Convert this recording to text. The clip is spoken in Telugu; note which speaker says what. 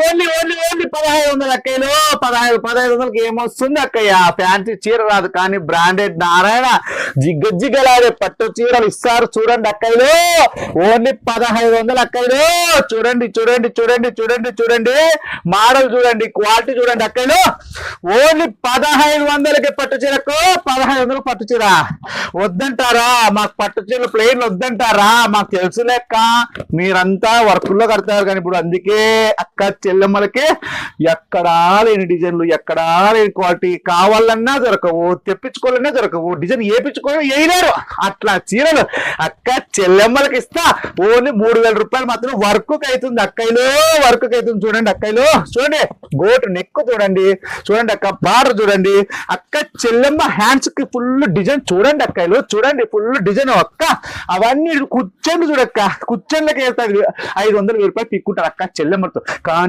Speaker 1: Only only only 1500 అక్కయ్యలు. 1500కి ఏమొస్తుంది అక్కయ్య? ఫ్యాన్సీ చీర రాదు కానీ బ్రాండెడ్ నారాయణ జిగ్గజిగ్గలాడే పట్టు చీరలు ఇస్తారు చూడండి అక్కయ్యలు. ఓన్లీ 1500 అక్కయ్యలు. చూడండి చూడండి చూడండి చూడండి చూడండి మోడల్ చూడండి, క్వాలిటీ చూడండి అక్కయ్యలు. ఓన్లీ 1500కి పట్టు చీరకు 1500 పట్టు చీర వద్దంటారా? మాకు పట్టు చీరలు ప్లెయిన్ వద్దంటారా? మాకు తెలుసు లెక్క, మీరంతా వర్కుల్లో కడతారు కానీ ఇప్పుడు అందుకే అక్క చెల్లెమ్మలకి ఎక్కడా లేని డిజైన్లు, ఎక్కడా లేని క్వాలిటీ కావాలన్నా దొరకవు, తెప్పించుకోవాలన్నా దొరకవు, డిజైన్ వేయించుకోవాలి వేయలేరు. అట్లా చీరలు అక్క చెల్లెమ్మలకి ఇస్తా. ఓన్లీ 3000 రూపాయలు మాత్రం వర్క్ అవుతుంది అక్కయ్యలు. వర్క్ అవుతుంది చూడండి అక్కయ్యలు. చూడండి గోటు నెక్ చూడండి, చూడండి అక్క బార్డర్ చూడండి. అక్క చెల్లెమ్మ హ్యాండ్స్ కి ఫుల్ డిజైన్ చూడండి అక్కయ్యలు. చూడండి ఫుల్ డిజైన్ అక్క. అవన్నీ కూర్చొని చూడక్క, కూర్చొనిలకి వెళ్తాయి. 500 రూపాయలు పిక్కుంటారు అక్క చెల్లెమ్మతో. కానీ